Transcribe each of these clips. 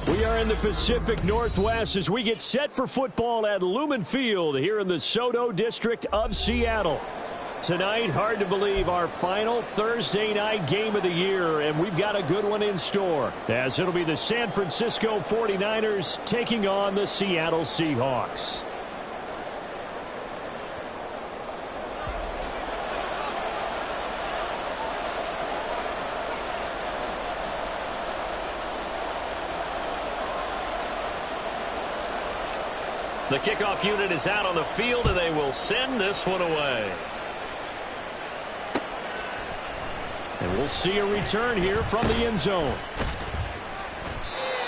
We are in the Pacific Northwest as we get set for football at Lumen Field here in the SoDo district of Seattle. Tonight, hard to believe, our final Thursday night game of the year, and we've got a good one in store, as it'll be the San Francisco 49ers taking on the Seattle Seahawks. The kickoff unit is out on the field, and they will send this one away. And we'll see a return here from the end zone.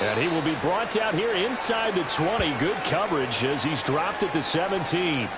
And he will be brought down here inside the 20. Good coverage as he's dropped at the 17.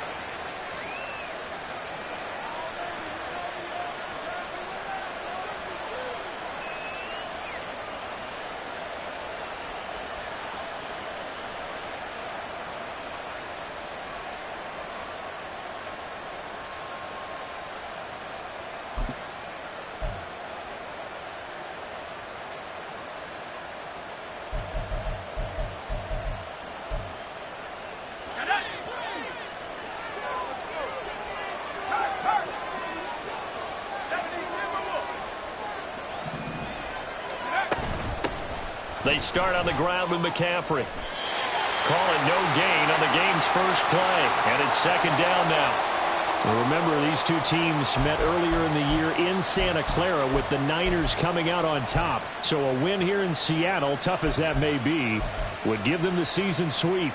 They start on the ground with McCaffrey. Call it no gain on the game's first play. And it's second down now. Well, remember, these two teams met earlier in the year in Santa Clara with the Niners coming out on top. So a win here in Seattle, tough as that may be, would give them the season sweep.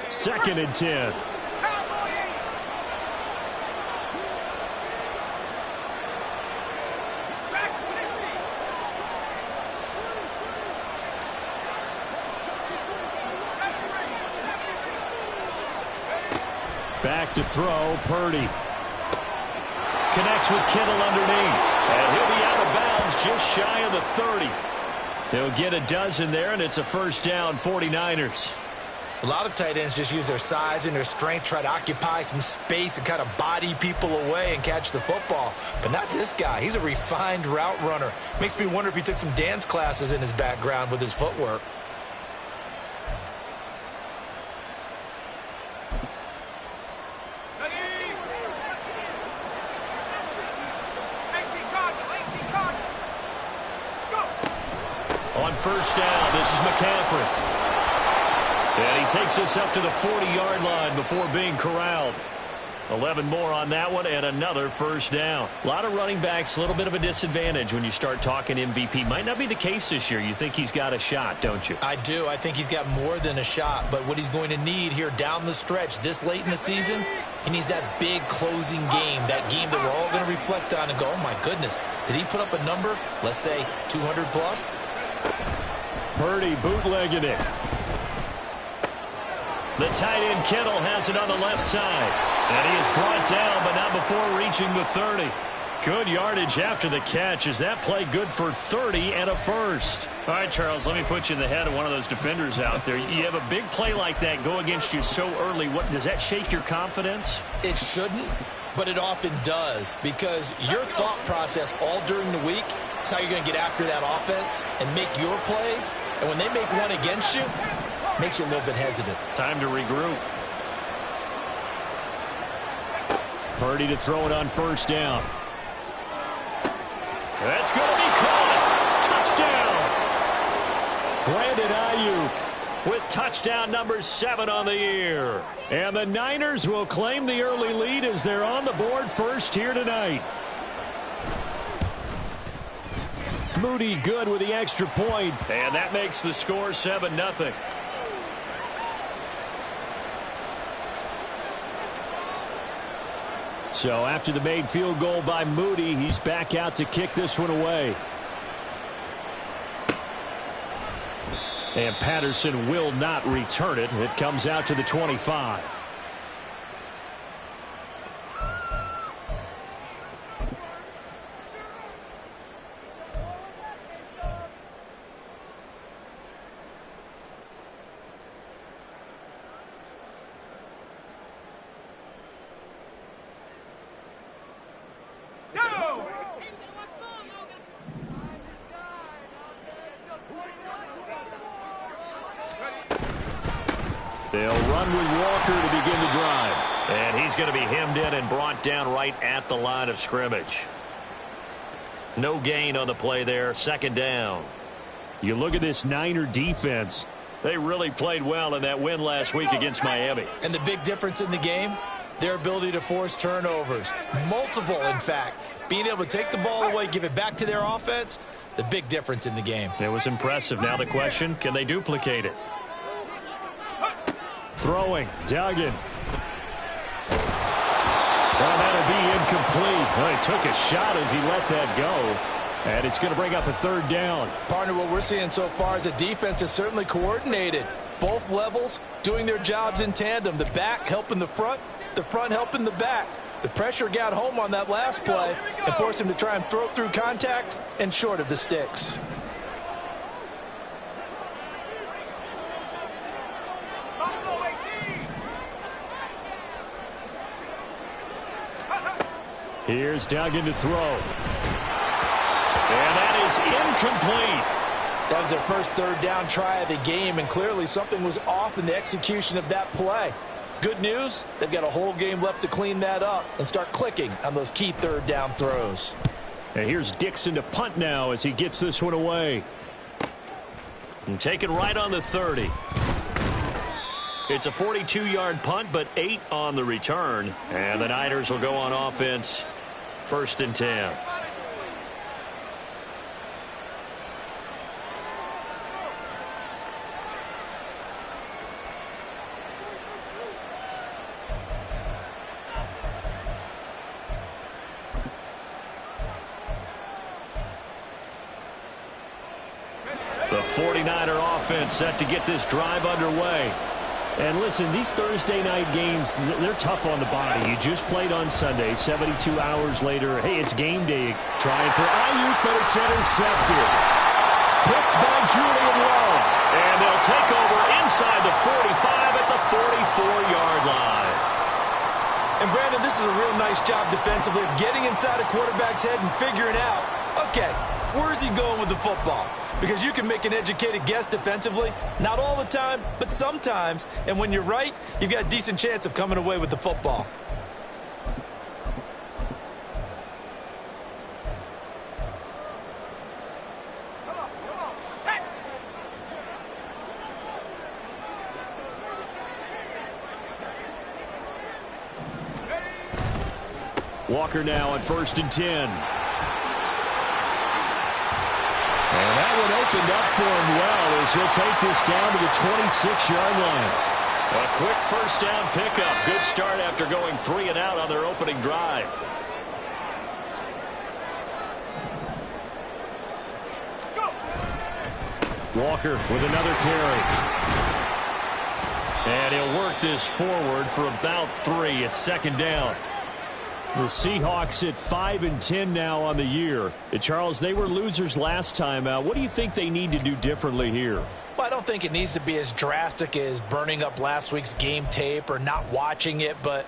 Second and 10. Back to throw, Purdy. Connects with Kittle underneath. And he'll be out of bounds just shy of the 30. They'll get a dozen there, and it's a first down, 49ers. A lot of tight ends just use their size and their strength, try to occupy some space and kind of body people away and catch the football. But not this guy. He's a refined route runner. Makes me wonder if he took some dance classes in his background with his footwork. On first down, this is McCaffrey. And he takes us up to the 40-yard line before being corralled. 11 more on that one and another first down. A lot of running backs, a little bit of a disadvantage when you start talking MVP. Might not be the case this year. You think he's got a shot, don't you? I do. I think he's got more than a shot. But what he's going to need here down the stretch this late in the season, he needs that big closing game, that game that we're all going to reflect on and go, oh, my goodness, did he put up a number, let's say 200 plus? Purdy bootlegging it. The tight end Kittle has it on the left side. And he is brought down, but not before reaching the 30. Good yardage after the catch. Is that play good for 30 and a first? All right, Charles, let me put you in the head of one of those defenders out there. You have a big play like that go against you so early. What does that shake your confidence? It shouldn't, but it often does, because your thought process all during the week is how you're going to get after that offense and make your plays. And when they make one against you, makes you a little bit hesitant. Time to regroup. Purdy to throw it on first down. That's going to be caught. Touchdown. Brandon Ayuk with touchdown number 7 on the year. And the Niners will claim the early lead as they're on the board first here tonight. Moody good with the extra point. And that makes the score 7-0. So after the made field goal by Moody, he's back out to kick this one away. And Patterson will not return it. It comes out to the 25. They'll run with Walker to begin the drive. And he's going to be hemmed in and brought down right at the line of scrimmage. No gain on the play there. Second down. You look at this Niner defense. They really played well in that win last week against Miami. And the big difference in the game, their ability to force turnovers. Multiple, in fact. Being able to take the ball away, give it back to their offense, the big difference in the game. It was impressive. Now the question, can they duplicate it? Throwing. Duggan. Well, that'll be incomplete. Well, he took a shot as he let that go. And it's going to bring up a third down. Partner, what we're seeing so far is a defense is certainly coordinated. Both levels doing their jobs in tandem. The back helping the front helping the back. The pressure got home on that last play and forced him to try and throw through contact and short of the sticks. Here's Duggan to throw. And that is incomplete. That was their first third down try of the game, and clearly something was off in the execution of that play. Good news, they've got a whole game left to clean that up and start clicking on those key third down throws. And here's Dixon to punt now as he gets this one away. And taken right on the 30. It's a 42-yard punt, but 8 on the return. And the Niners will go on offense. 1st and 10. The 49er offense set to get this drive underway. And listen, these Thursday night games, they're tough on the body. You just played on Sunday, 72 hours later. Hey, it's game day. Trying for Ayuk, but it's intercepted. Picked by Julian Love. And they'll take over inside the 45 at the 44-yard line. And Brandon, this is a real nice job defensively of getting inside a quarterback's head and figuring out, okay, where's he going with the football? Because you can make an educated guess defensively. Not all the time, but sometimes. And when you're right, you've got a decent chance of coming away with the football. Walker now on 1st and 10. And that one opened up for him well as he'll take this down to the 26-yard line. A quick first down pickup. Good start after going 3 and out on their opening drive. Walker with another carry. And he'll work this forward for about 3 at 2nd down. The Seahawks at 5 and 10 now on the year. Charles, they were losers last time out. What do you think they need to do differently here? Well, I don't think it needs to be as drastic as burning up last week's game tape or not watching it, but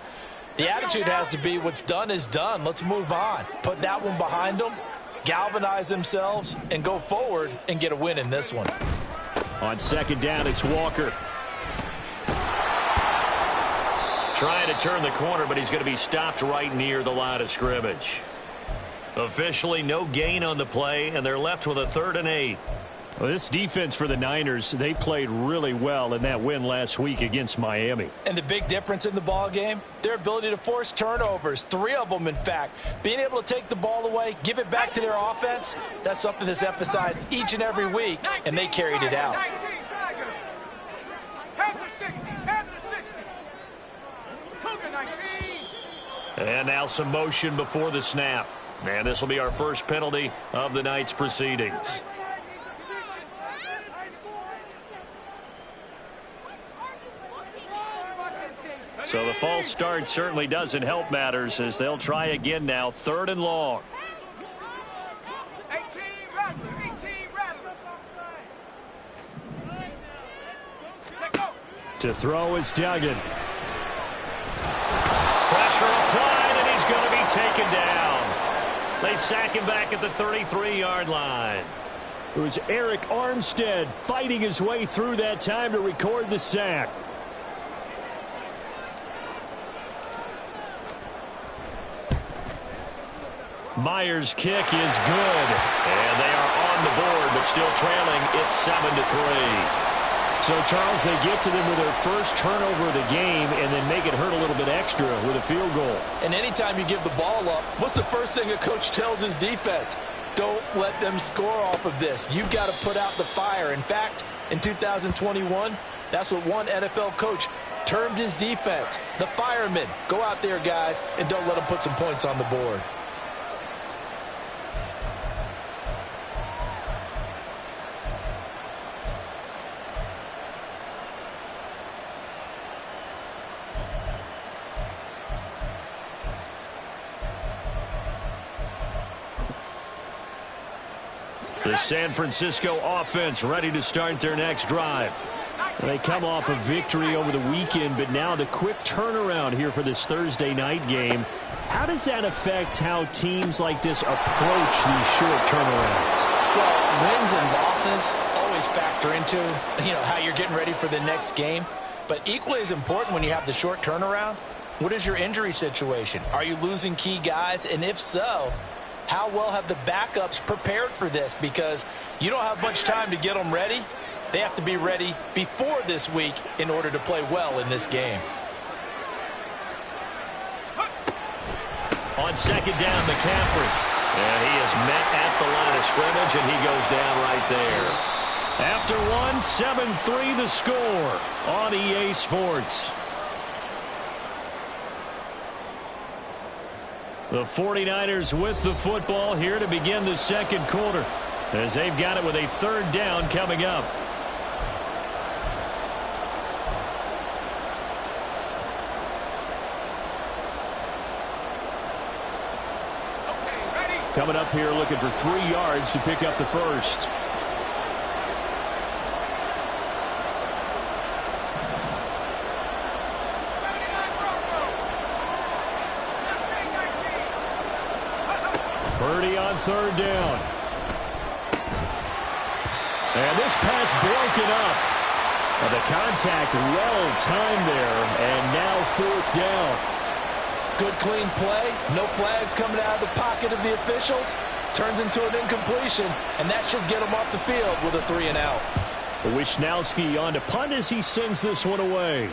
the attitude has to be what's done is done. Let's move on. Put that one behind them, galvanize themselves, and go forward and get a win in this one. On 2nd down, it's Walker. Trying to turn the corner, but he's going to be stopped right near the line of scrimmage. Officially, no gain on the play, and they're left with a 3rd and 8. Well, this defense for the Niners, they played really well in that win last week against Miami. And the big difference in the ball game, their ability to force turnovers, 3 of them, in fact. Being able to take the ball away, give it back to their offense, that's something that's emphasized each and every week, and they carried it out. And now some motion before the snap. And this will be our first penalty of the night's proceedings. So the false start certainly doesn't help matters as they'll try again now. 3rd and long. To throw is Duggan. Pressure applied, and he's going to be taken down. They sack him back at the 33-yard line. It was Eric Armstead fighting his way through that time to record the sack. Myers' kick is good. And they are on the board, but still trailing. It's 7-3. So, Charles, they get to them with their first turnover of the game and then make it hurt a little bit extra with a field goal. And anytime you give the ball up, what's the first thing a coach tells his defense? Don't let them score off of this. You've got to put out the fire. In fact, in 2021, that's what one NFL coach termed his defense. The firemen. Go out there, guys, and don't let them put some points on the board. The San Francisco offense ready to start their next drive. They come off a victory over the weekend, but now the quick turnaround here for this Thursday night game. How does that affect how teams like this approach these short turnarounds? Well, wins and losses always factor into, how you're getting ready for the next game. But equally as important when you have the short turnaround, what is your injury situation? Are you losing key guys? And if so, how well have the backups prepared for this? Because you don't have much time to get them ready. They have to be ready before this week in order to play well in this game. On second down, McCaffrey. And he is met at the line of scrimmage, and he goes down right there. After one, 7-3 the score on EA Sports. The 49ers with the football here to begin the second quarter, as they've got it with a third down coming up. Coming up here looking for 3 yards to pick up the first. Purdy on third down. And this pass broken up. And the contact well timed there, and now fourth down. Good clean play, no flags coming out of the pocket of the officials. Turns into an incompletion, and that should get him off the field with a 3 and out. Wisnowski on to punt as he sends this one away.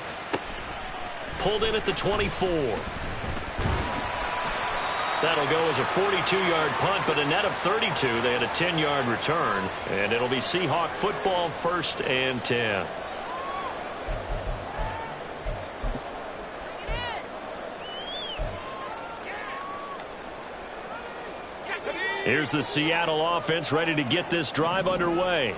Pulled in at the 24. That'll go as a 42-yard punt, but a net of 32. They had a 10-yard return, and it'll be Seahawk football, 1st and 10. Here's the Seattle offense ready to get this drive underway.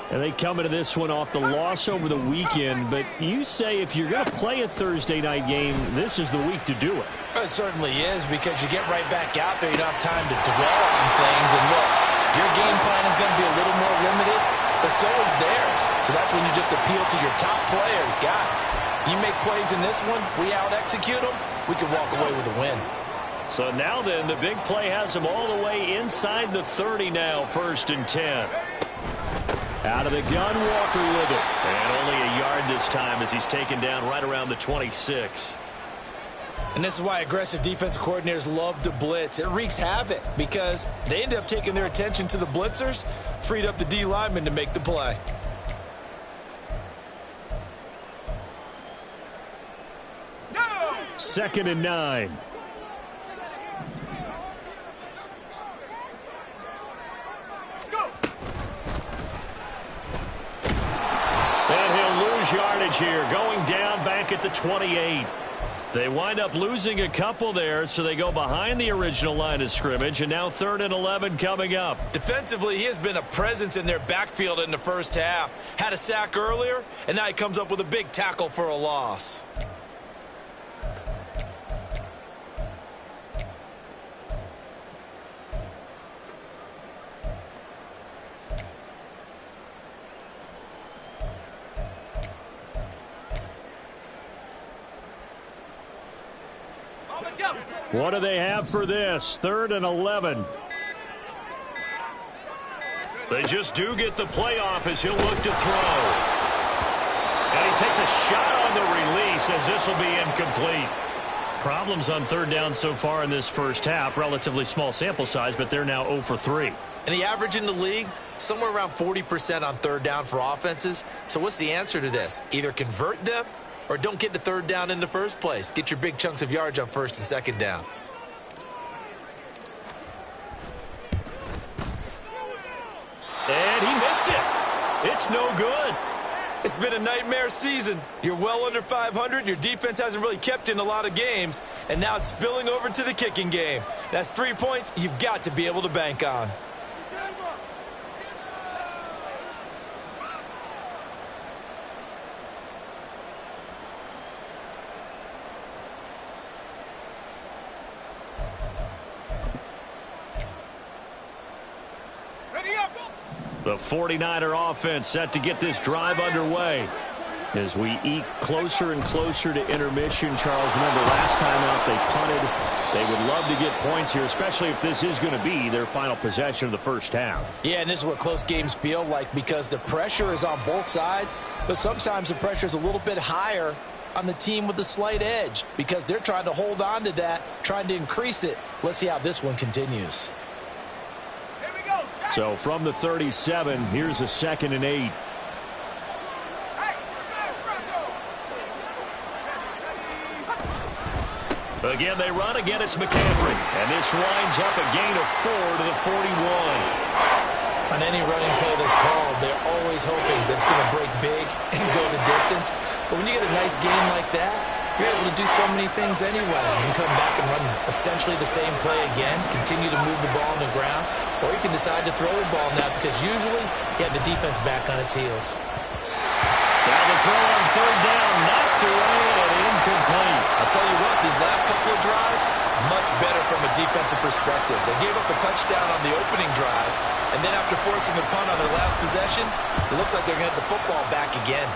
And they come into this one off the loss over the weekend. But you say if you're going to play a Thursday night game, this is the week to do it. It certainly is, because you get right back out there. You don't have time to dwell on things. And look, your game plan is going to be a little more limited, but so is theirs. So that's when you just appeal to your top players. Guys, you make plays in this one, we out-execute them, we can walk away with a win. So now then, the big play has him all the way inside the 30 now, 1st and 10. Out of the gun, Walker with it. And only a yard this time as he's taken down right around the 26. And this is why aggressive defensive coordinators love to blitz. It wreaks havoc because they end up taking their attention to the blitzers, freed up the D lineman to make the play. No! 2nd and 9. Yardage here, going down back at the 28. They wind up losing a couple there, so they go behind the original line of scrimmage, and now 3rd and 11 coming up. Defensively, he has been a presence in their backfield in the first half. Had a sack earlier, and now he comes up with a big tackle for a loss. What do they have for this? 3rd and 11. They just do get the playoff as he'll look to throw. And he takes a shot on the release as this will be incomplete. Problems on third down so far in this first half. Relatively small sample size, but they're now 0 for 3. And the average in the league, somewhere around 40% on third down for offenses. So what's the answer to this? Either convert them or don't get to third down in the first place. Get your big chunks of yards on first and second down. And he missed it. It's no good. It's been a nightmare season. You're well under 500. Your defense hasn't really kept you in a lot of games. And now it's spilling over to the kicking game. That's 3 points you've got to be able to bank on. The 49er offense set to get this drive underway. As we eke closer and closer to intermission, Charles, remember last time out they punted. They would love to get points here, especially if this is going to be their final possession of the first half. Yeah, and this is what close games feel like because the pressure is on both sides, but sometimes the pressure is a little bit higher on the team with the slight edge because they're trying to hold on to that, trying to increase it. Let's see how this one continues. So from the 37, here's a 2nd and 8. Again, they run. Again, it's McCaffrey. And this winds up a gain of 4 to the 41. On any running play that's called, they're always hoping that it's going to break big and go the distance. But when you get a nice game like that, you're able to do so many things anyway. You can come back and run essentially the same play again, continue to move the ball on the ground, or you can decide to throw the ball now because usually you have the defense back on its heels. Now the throw on third down, knocked away and incomplete. I'll tell you what, these last couple of drives, much better from a defensive perspective. They gave up a touchdown on the opening drive, and then after forcing a punt on their last possession, it looks like they're going to get the football back again.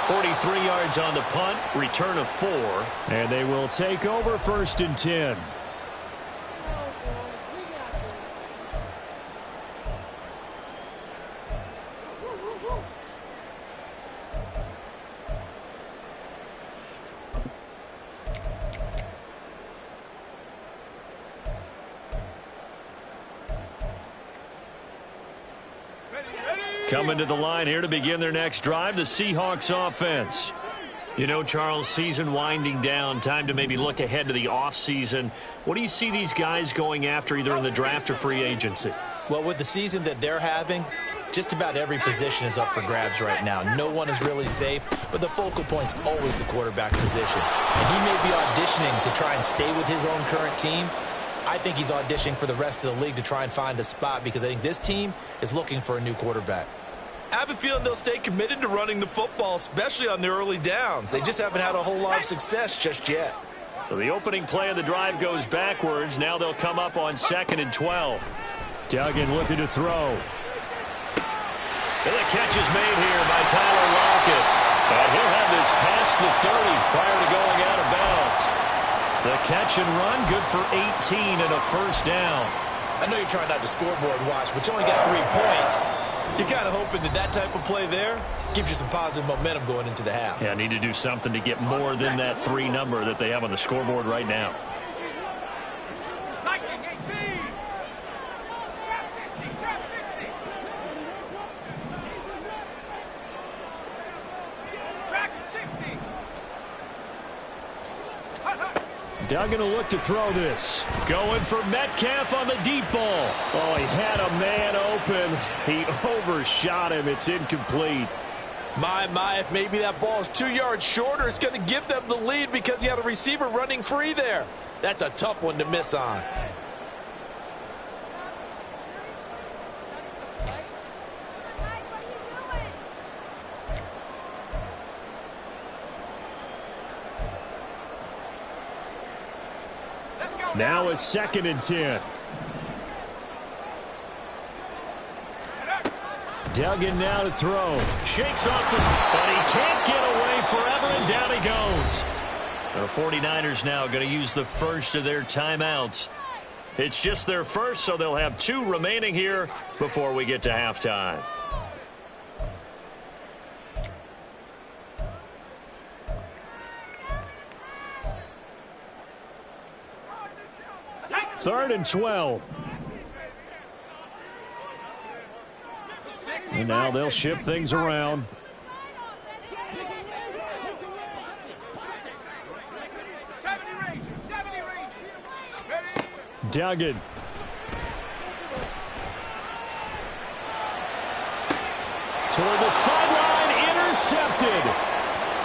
43 yards on the punt, return of 4. And they will take over 1st and 10. Coming to the line here to begin their next drive, the Seahawks offense. You know, Charles, season winding down, time to maybe look ahead to the offseason. What do you see these guys going after either in the draft or free agency? Well, with the season that they're having, just about every position is up for grabs right now. No one is really safe, but the focal point's always the quarterback position. And he may be auditioning to try and stay with his own current team. I think he's auditioning for the rest of the league to try and find a spot because I think this team is looking for a new quarterback. I have a feeling they'll stay committed to running the football, especially on the early downs. They just haven't had a whole lot of success just yet. So the opening play of the drive goes backwards. Now they'll come up on 2nd and 12. Duggan looking to throw. And the catch is made here by Tyler Lockett. And he'll have this past the 30 prior to going out of bounds. The catch and run, good for 18 and a first down. I know you're trying not to scoreboard watch, but you only got 3 points. You're kind of hoping that that type of play there gives you some positive momentum going into the half. Yeah, need to do something to get more than that 3 number that they have on the scoreboard right now. Duggan will look to throw this. Going for Metcalf on the deep ball. Oh, he had a man open. He overshot him. It's incomplete. My, if maybe that ball is 2 yards shorter, it's going to give them the lead because he had a receiver running free there. That's a tough one to miss on. Now a 2nd and 10. Duggan now to throw. Shakes off the... But he can't get away forever, and down he goes. The 49ers now going to use the first of their timeouts. It's just their first, so they'll have 2 remaining here before we get to halftime. 3rd and 12. And now they'll shift things around. Duggan. Toward the sideline, intercepted.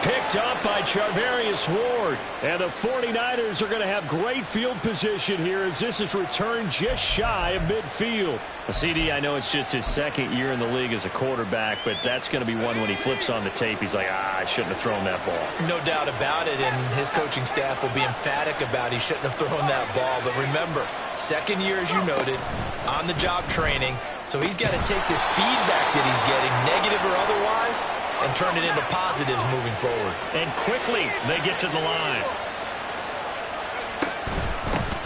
Picked up by Charvarius Ward. And the 49ers are going to have great field position here as this is returned just shy of midfield. CD, I know it's just his 2nd year in the league as a quarterback, but that's going to be one when he flips on the tape. He's like, I shouldn't have thrown that ball. No doubt about it, and his coaching staff will be emphatic about he shouldn't have thrown that ball. But remember, 2nd year, as you noted, on-the-job training. So he's got to take this feedback that he's getting, negative or otherwise, and turn it into positives moving forward. And quickly, they get to the line.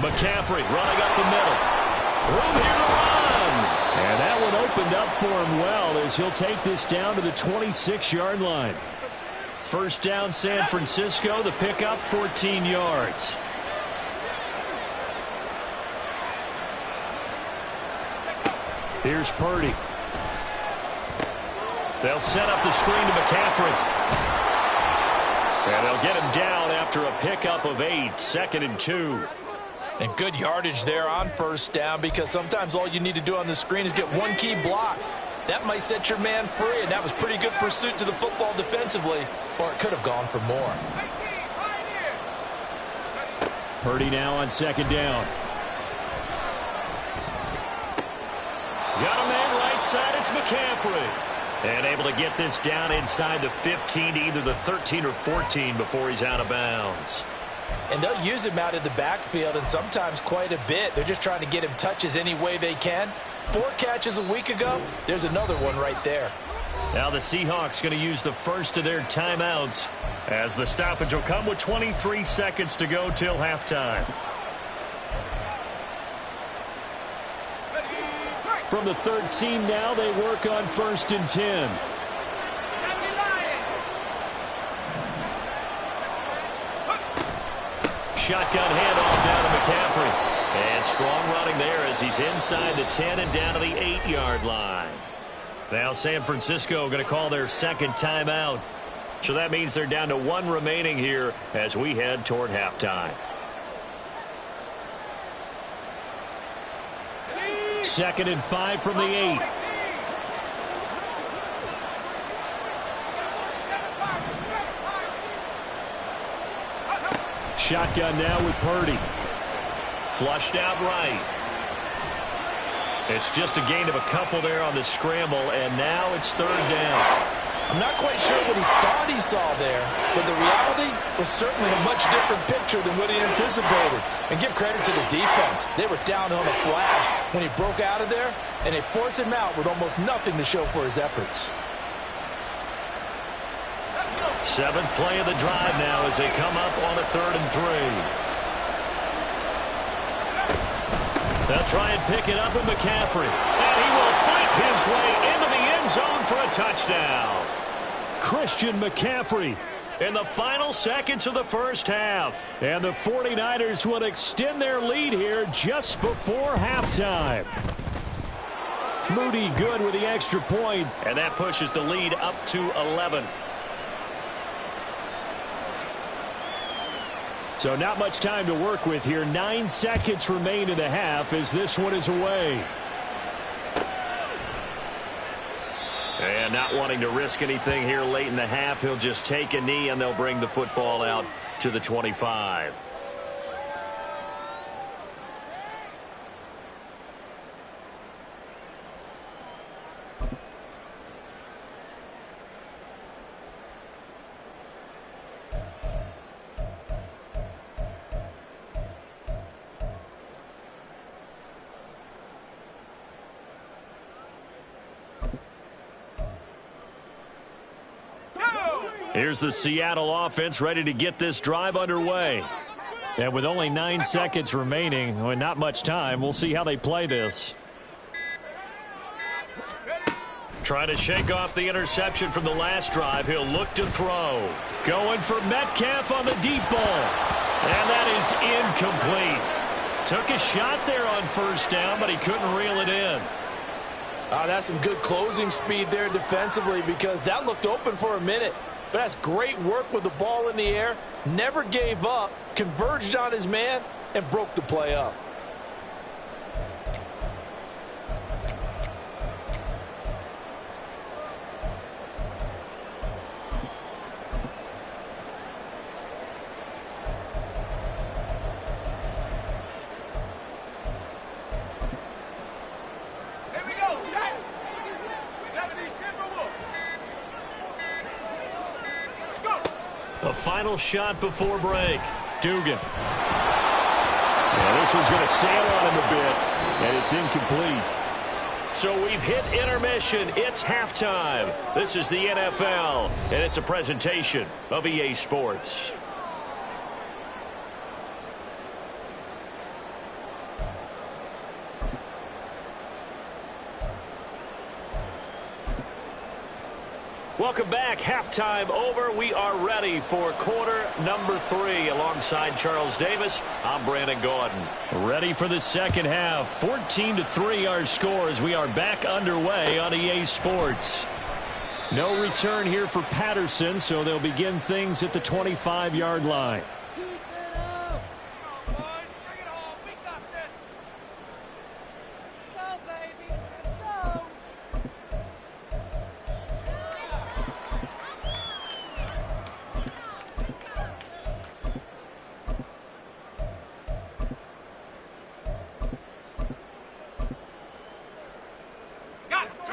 McCaffrey running up the middle. Room here to run. And that one opened up for him well as he'll take this down to the 26-yard line. 1st down, San Francisco. The pickup, 14 yards. Here's Purdy. They'll set up the screen to McCaffrey. And they'll get him down after a pickup of 8. 2nd and 2. And good yardage there on 1st down, because sometimes all you need to do on the screen is get one key block. That might set your man free, and that was pretty good pursuit to the football defensively, or it could have gone for more. Purdy now on 2nd down. Got a man right side. It's McCaffrey. And able to get this down inside the 15 to either the 13 or 14 before he's out of bounds. And they'll use him out of the backfield, and sometimes quite a bit. They're just trying to get him touches any way they can. 4 catches a week ago. There's another one right there. Now the Seahawks going to use the first of their timeouts as the stoppage will come with 23 seconds to go till halftime. From the 13 now, they work on 1st and 10. Shotgun handoff down to McCaffrey. And strong running there as he's inside the 10 and down to the 8-yard line. Now San Francisco going to call their 2nd timeout. So that means they're down to 1 remaining here as we head toward halftime. 2nd and 5 from the 8. Shotgun now with Purdy. Flushed out right. It's just a gain of a couple there on the scramble, and now it's 3rd down. I'm not quite sure what he thought he saw there, but the reality was certainly a much different picture than what he anticipated. And give credit to the defense. They were down on a flash when he broke out of there, and they forced him out with almost nothing to show for his efforts. 7th play of the drive now as they come up on a 3rd and 3. They'll try and pick it up with McCaffrey. And he will fight his way into the end zone for a touchdown. Christian McCaffrey In the final seconds of the first half. And the 49ers will extend their lead here just before halftime. Moody good with the extra point. And that pushes the lead up to 11. So not much time to work with here. 9 seconds remain in the half as this one is away. And not wanting to risk anything here late in the half, he'll just take a knee and they'll bring the football out to the 25. Here's the Seattle offense ready to get this drive underway. And with only 9 seconds remaining, and not much time, we'll see how they play this. Trying to shake off the interception from the last drive. He'll look to throw. Going for Metcalf on the deep ball. And that is incomplete. Took a shot there on first down, but he couldn't reel it in. That's some good closing speed there defensively because that looked open for a minute. But that's great work with the ball in the air. Never gave up, converged on his man, and broke the play up. A final shot before break. Dugan. Yeah, this one's going to sail on him a bit, and it's incomplete. So we've hit intermission. It's halftime. This is the NFL, and it's a presentation of EA Sports. Welcome back. Halftime over. We are ready for quarter number 3. Alongside Charles Davis, I'm Brandon Gaudin. Ready for the second half. 14-3 our score as we are back underway on EA Sports. No return here for Patterson, so they'll begin things at the 25-yard line.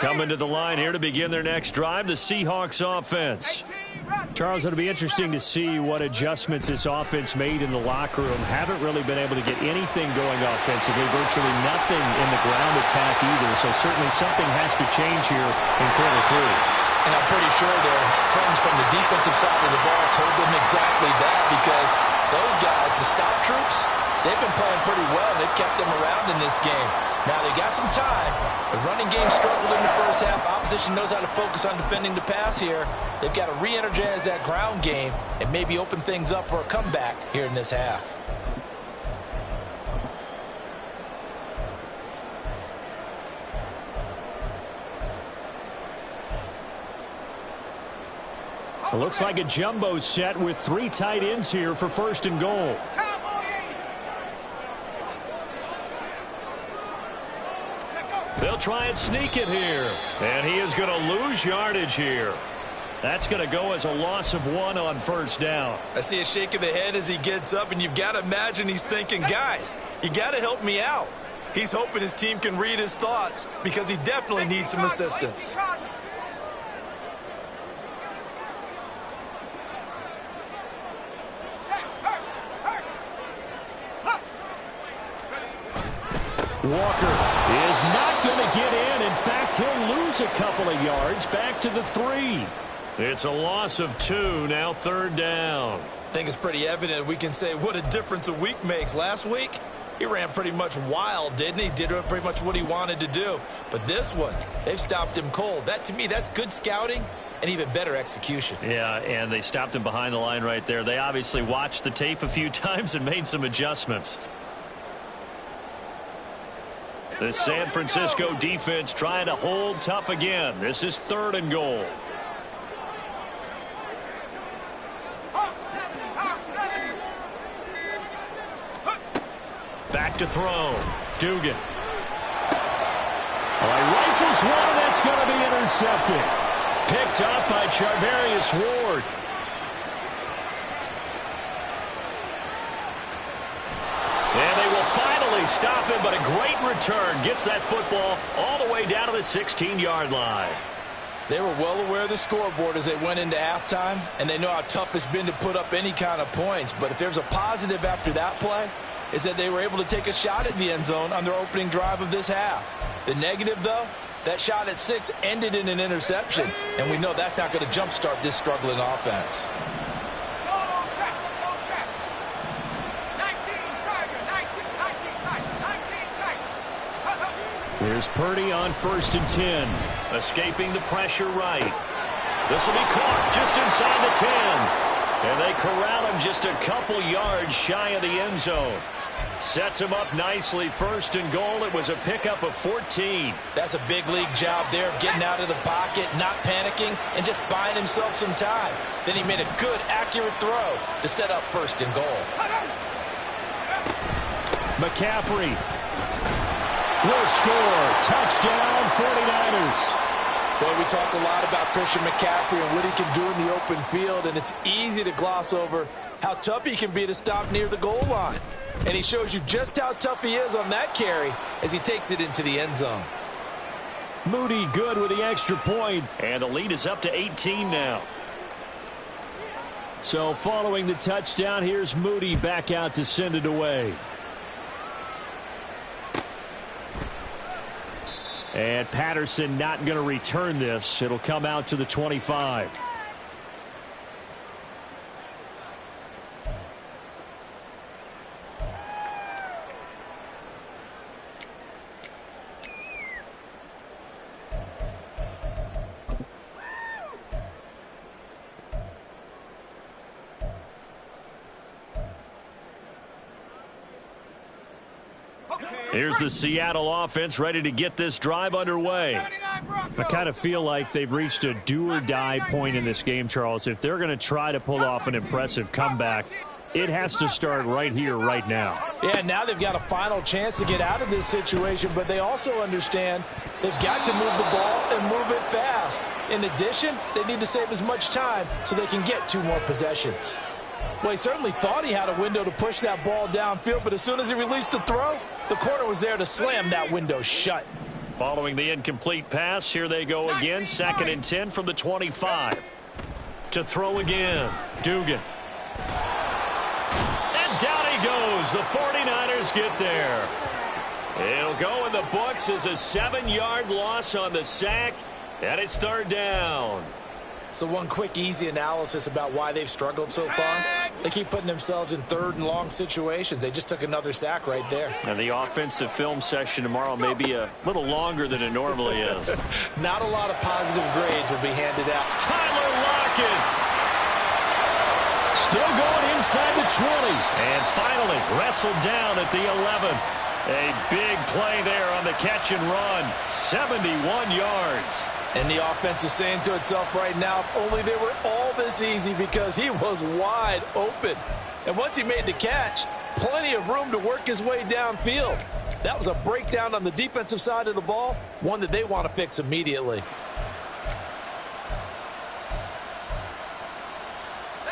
Coming to the line here to begin their next drive, the Seahawks offense. Charles, it'll be interesting to see what adjustments this offense made in the locker room. Haven't really been able to get anything going offensively, virtually nothing in the ground attack either. So certainly something has to change here in quarter 3. And I'm pretty sure their friends from the defensive side of the ball told them exactly that because those guys, the stop troops, they've been playing pretty well. They've kept them around in this game. Now they got some time. The running game struggled in the first half. Opposition knows how to focus on defending the pass here. They've got to re-energize that ground game and maybe open things up for a comeback here in this half. It looks like a jumbo set with 3 tight ends here for first and goal. They'll try and sneak it here. And he is going to lose yardage here. That's going to go as a loss of 1 on first down. I see a shake of the head as he gets up, and you've got to imagine he's thinking, guys, you got to help me out. He's hoping his team can read his thoughts because he definitely needs some assistance. Walker is not going to get in. In fact, he'll lose a couple of yards back to the 3. It's a loss of 2, now third down. I think it's pretty evident we can say what a difference a week makes. Last week, he ran pretty much wild, didn't he? Did pretty much what he wanted to do. But this one, they've stopped him cold. That, to me, that's good scouting and even better execution. Yeah, and they stopped him behind the line right there. They obviously watched the tape a few times and made some adjustments. The San Francisco defense trying to hold tough again. This is third and goal. Back to throw. Dugan. Rifles one, that's going to be intercepted. Picked up by Charvarius Ward. And they will finally stop him, but a great return. Gets that football all the way down to the 16-yard line. They were well aware of the scoreboard as they went into halftime, and they know how tough it's been to put up any kind of points. But if there's a positive after that play, is that they were able to take a shot at the end zone on their opening drive of this half. The negative, though, that shot at 6 ended in an interception, and we know that's not going to jumpstart this struggling offense. Here's Purdy on 1st and 10. Escaping the pressure right. This will be caught just inside the 10. And they corral him just a couple yards shy of the end zone. Sets him up nicely. First and goal. It was a pickup of 14. That's a big league job there of getting out of the pocket, not panicking, and just buying himself some time. Then he made a good, accurate throw to set up first and goal. McCaffrey will score. Touchdown, 49ers. Boy, we talk a lot about Christian McCaffrey and what he can do in the open field, and it's easy to gloss over how tough he can be to stop near the goal line. And he shows you just how tough he is on that carry as he takes it into the end zone. Moody good with the extra point. And the lead is up to 18 now. So following the touchdown, here's Moody back out to send it away. And Patterson not going to return this. It'll come out to the 25. Here's the Seattle offense ready to get this drive underway. I kind of feel like they've reached a do-or-die point in this game, Charles. If they're going to try to pull off an impressive comeback, it has to start right here, right now. Yeah, now they've got a final chance to get out of this situation, but they also understand they've got to move the ball and move it fast. In addition, they need to save as much time so they can get 2 more possessions. Well, he certainly thought he had a window to push that ball downfield, but as soon as he released the throw, the corner was there to slam that window shut. Following the incomplete pass, here they go again. 2nd and 10 from the 25. To throw again, Dugan. And down he goes. The 49ers get there. It'll go in the books as a 7-yard loss on the sack, and it's 3rd down. So one quick, easy analysis about why they've struggled so far. They keep putting themselves in 3rd and long situations. They just took another sack right there. And the offensive film session tomorrow may be a little longer than it normally is. Not a lot of positive grades will be handed out. Tyler Lockett. Still going inside the 20. And finally wrestled down at the 11. A big play there on the catch and run. 71 yards. And the offense is saying to itself right now, if only they were all this easy, because he was wide open. And once he made the catch, plenty of room to work his way downfield. That was a breakdown on the defensive side of the ball, one that they want to fix immediately.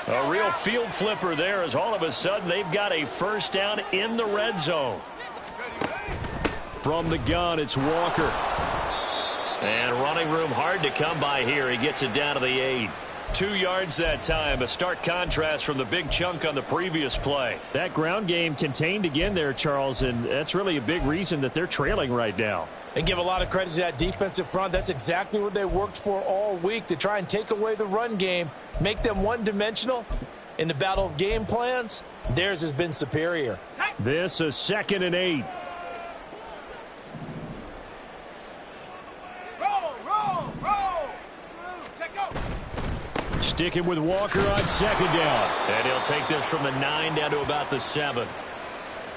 A real field flipper there, as all of a sudden they've got a first down in the red zone. From the gun, it's Walker. And running room hard to come by here. He gets it down to the 8. 2 yards that time. A stark contrast from the big chunk on the previous play. That ground game contained again there, Charles, and that's really a big reason that they're trailing right now. And give a lot of credit to that defensive front. That's exactly what they worked for all week, to try and take away the run game, make them one-dimensional. In the battle of game plans, theirs has been superior. This is 2nd and 8. Sticking with Walker on 2nd down. And he'll take this from the 9 down to about the 7.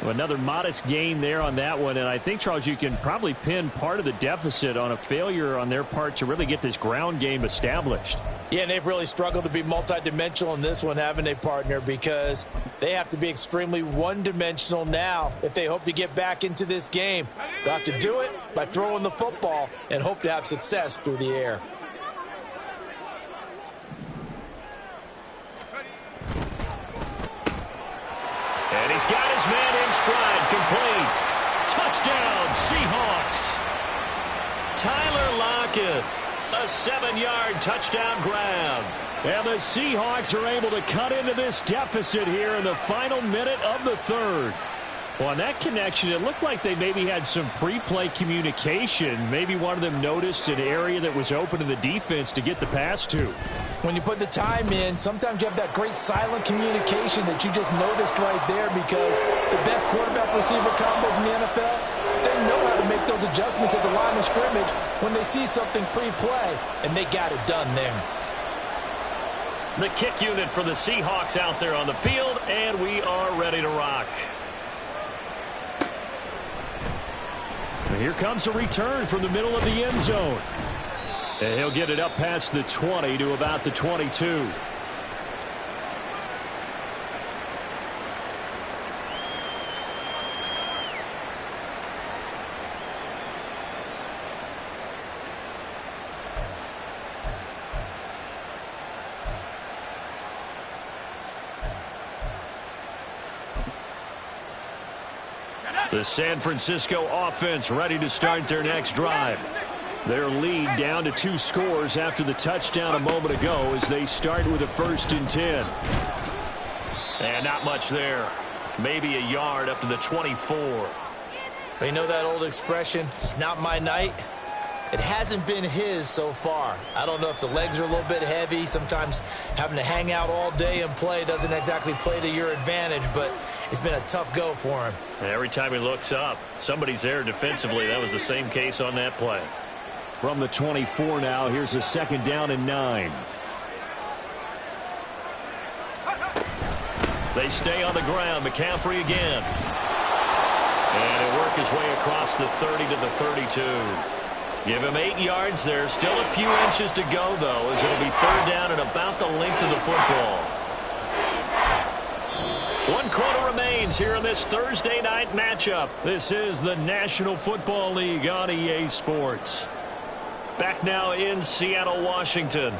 Well, another modest gain there on that one. And I think, Charles, you can probably pin part of the deficit on a failure on their part to really get this ground game established. Yeah, and they've really struggled to be multidimensional in this one, haven't they, partner? Because they have to be extremely one-dimensional now if they hope to get back into this game. They'll have to do it by throwing the football and hope to have success through the air. And he's got his man in stride, complete. Touchdown, Seahawks. Tyler Lockett, a 7-yard touchdown grab. And the Seahawks are able to cut into this deficit here in the final minute of the 3rd. Well, on that connection, it looked like they maybe had some pre-play communication. Maybe one of them noticed an area that was open to the defense to get the pass to. When you put the time in, sometimes you have that great silent communication that you just noticed right there, because the best quarterback-receiver combos in the NFL, they know how to make those adjustments at the line of scrimmage when they see something pre-play, and they got it done there. The kick unit for the Seahawks out there on the field, and we are ready to rock. And here comes a return from the middle of the end zone. And he'll get it up past the 20 to about the 22. The San Francisco offense ready to start their next drive. Their lead down to 2 scores after the touchdown a moment ago as they start with a 1st and 10. And not much there. Maybe a yard up to the 24. You know that old expression, it's not my night? It hasn't been his so far. I don't know if the legs are a little bit heavy. Sometimes having to hang out all day and play doesn't exactly play to your advantage, but it's been a tough go for him. Every time he looks up, somebody's there defensively. That was the same case on that play. From the 24 now, here's a 2nd down and 9. They stay on the ground. McCaffrey again. And he'll work his way across the 30 to the 32. Give him 8 yards there. Still a few inches to go, though, as it'll be 3rd down and about the length of the football. 1 quarter remains here in this Thursday night matchup. This is the National Football League on EA Sports. Back now in Seattle, Washington.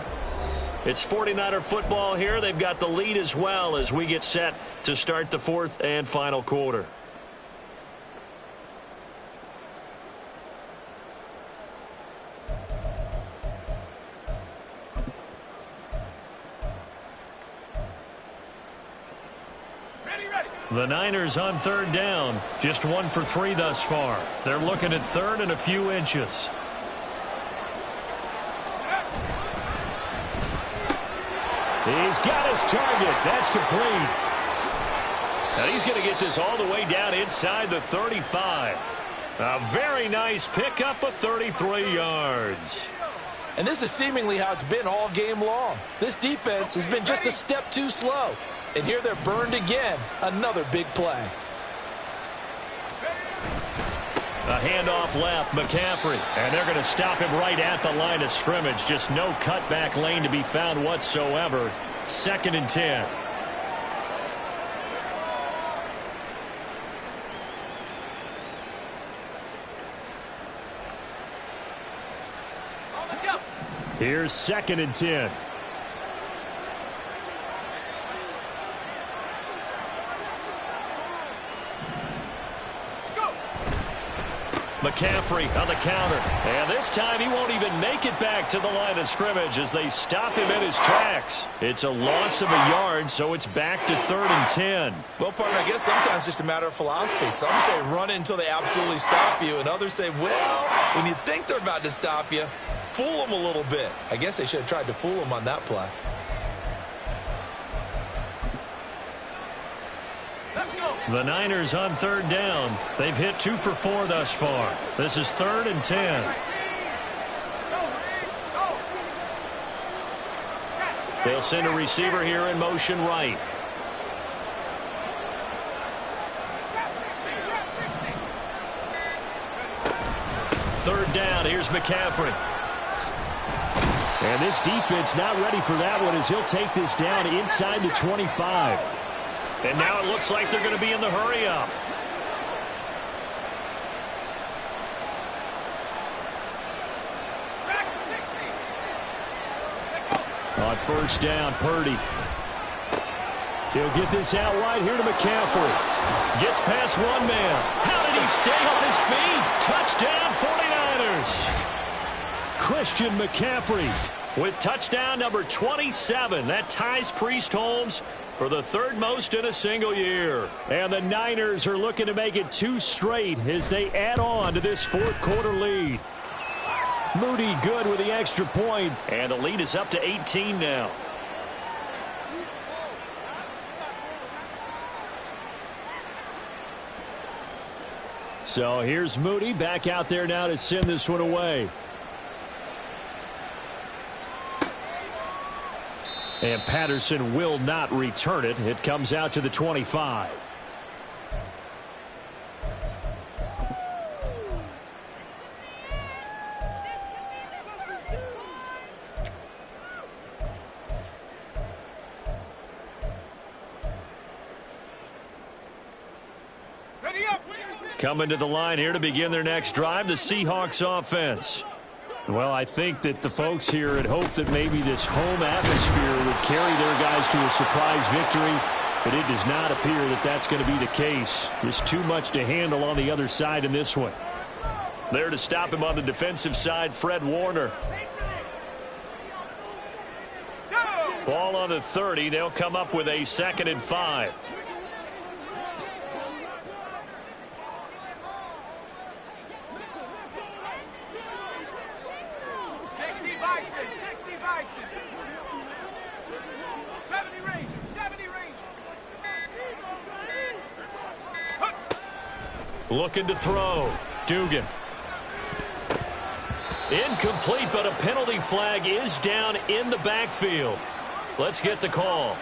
It's 49er football here. They've got the lead as well as we get set to start the 4th and final quarter. The Niners on 3rd down. Just 1 for 3 thus far. They're looking at 3rd and a few inches. He's got his target. That's complete. Now he's going to get this all the way down inside the 35. A very nice pickup of 33 yards. And this is seemingly how it's been all game long. This defense has been just a step too slow. And here they're burned again. Another big play. A handoff left, McCaffrey. And they're going to stop him right at the line of scrimmage. Just no cutback lane to be found whatsoever. 2nd and 10. Here's 2nd and 10. McCaffrey on the counter. And this time he won't even make it back to the line of scrimmage as they stop him in his tracks. It's a loss of a yard, so it's back to 3rd and 10. Well, partner, I guess sometimes it's just a matter of philosophy. Some say run it until they absolutely stop you, and others say, well, when you think they're about to stop you, fool them a little bit. I guess they should have tried to fool them on that play. The Niners on 3rd down. They've hit 2 for 4 thus far. This is 3rd and 10. They'll send a receiver here in motion right. Third down. Here's McCaffrey. And this defense not ready for that one as he'll take this down inside the 25. And now it looks like they're going to be in the hurry-up. On 1st down, Purdy. He'll get this out wide here to McCaffrey. Gets past one man. How did he stay on his feet? Touchdown, 49ers. Christian McCaffrey with touchdown number 27. That ties Priest Holmes for the 3rd most in a single year. And the Niners are looking to make it 2 straight as they add on to this 4th quarter lead. Moody good with the extra point. And the lead is up to 18 now. So here's Moody back out there now to send this one away. And Patterson will not return it. It comes out to the 25. Coming to the line here to begin their next drive, the Seahawks offense. Well, I think that the folks here had hoped that maybe this home atmosphere would carry their guys to a surprise victory, but it does not appear that that's going to be the case. There's too much to handle on the other side in this one. There to stop him on the defensive side, Fred Warner. Ball on the 30. They'll come up with a 2nd and 5. Looking to throw. Dugan. Incomplete, but a penalty flag is down in the backfield. Let's get the call.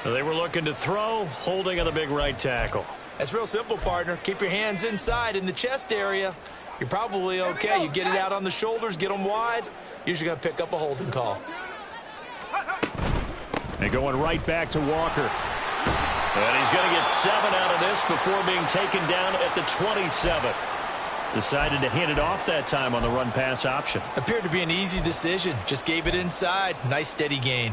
They were looking to throw, holding on the big right tackle. That's real simple, partner. Keep your hands inside in the chest area. You're probably okay. You get it out on the shoulders, get them wide. Usually going to pick up a holding call. And going right back to Walker. And he's going to get 7 out of this before being taken down at the 27. Decided to hand it off that time on the run-pass option. Appeared to be an easy decision. Just gave it inside. Nice steady gain.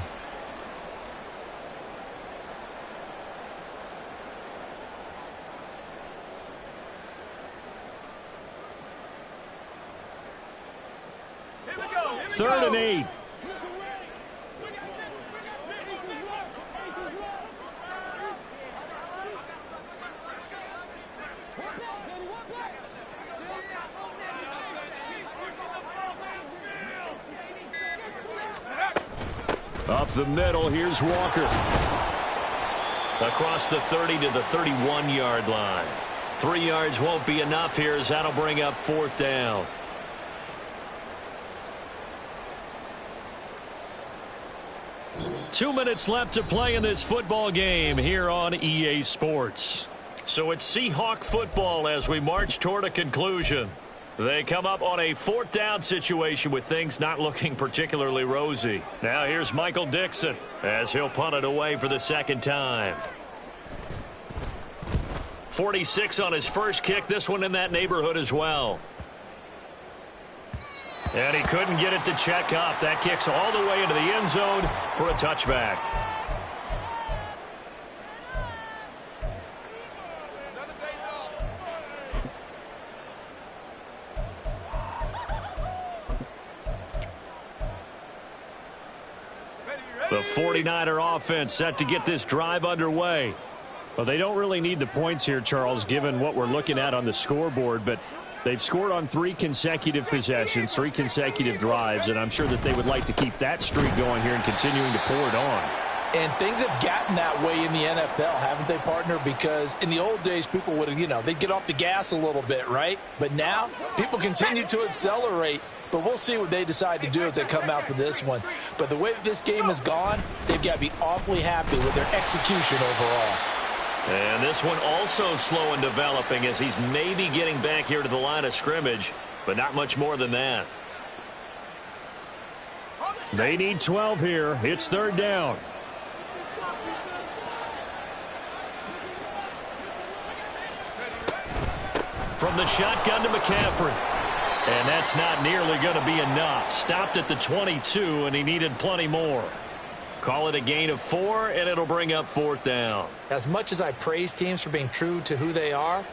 Here we go. 3rd and 8. Up the middle, here's Walker. Across the 30 to the 31-yard line. 3 yards won't be enough here as that'll bring up 4th down. Two minutes left to play in this football game here on EA Sports. So it's Seahawk football as we march toward a conclusion. They come up on a 4th down situation with things not looking particularly rosy. Now here's Michael Dixon as he'll punt it away for the 2nd time. 46 on his first kick. This one in that neighborhood as well. And he couldn't get it to check up. That kicks all the way into the end zone for a touchback. The 49er offense set to get this drive underway. Well, they don't really need the points here, Charles, given what we're looking at on the scoreboard, but they've scored on 3 consecutive possessions, 3 consecutive drives, and I'm sure that they would like to keep that streak going here and continuing to pour it on. And things have gotten that way in the NFL, haven't they, partner? Because in the old days, people would, they'd get off the gas a little bit, right? But now, people continue to accelerate. But we'll see what they decide to do as they come out for this one. But the way that this game has gone, they've got to be awfully happy with their execution overall. And this one also slow in developing as he's maybe getting back here to the line of scrimmage, but not much more than that. They need 12 here. It's 3rd down. From the shotgun to McCaffrey. And that's not nearly going to be enough. Stopped at the 22, and he needed plenty more. Call it a gain of 4, and it'll bring up 4th down. As much as I praise teams for being true to who they are,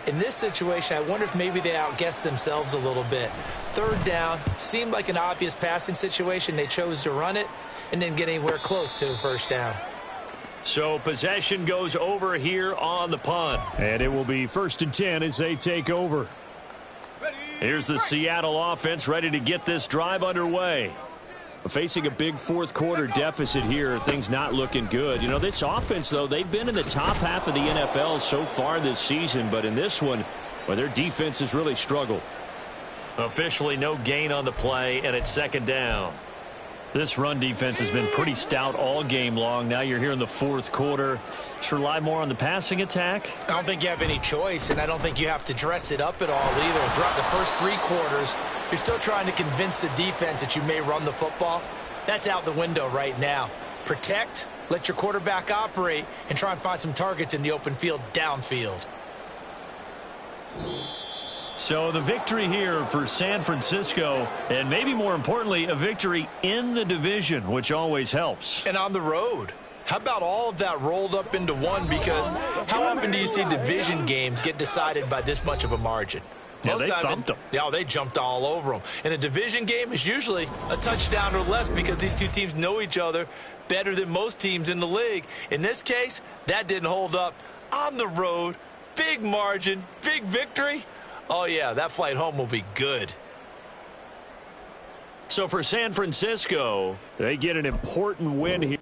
in this situation, I wonder if maybe they outguessed themselves a little bit. 3rd down seemed like an obvious passing situation. They chose to run it and didn't get anywhere close to the 1st down. So possession goes over here on the punt. And it will be 1st and 10 as they take over. Here's the Seattle offense ready to get this drive underway. Facing a big 4th quarter deficit here, things not looking good. This offense, though, they've been in the top half of the NFL so far this season, but in this one, well, their defense has really struggled. Officially no gain on the play, and it's 2nd down. This run defense has been pretty stout all game long. Now you're here in the 4th quarter. Just rely more on the passing attack. I don't think you have any choice, and I don't think you have to dress it up at all either. Throughout the first 3 quarters, you're still trying to convince the defense that you may run the football. That's out the window right now. Protect, let your quarterback operate, and try and find some targets in the open field downfield. So the victory here for San Francisco, and maybe more importantly, a victory in the division, which always helps. And on the road. How about all of that rolled up into one? Because how often do you see division games get decided by this much of a margin? Yeah, they thumped them. Yeah, they jumped all over them. And a division game is usually a touchdown or less because these two teams know each other better than most teams in the league. In this case, that didn't hold up. On the road, big margin, big victory. Oh, yeah, that flight home will be good. So for San Francisco, they get an important win here.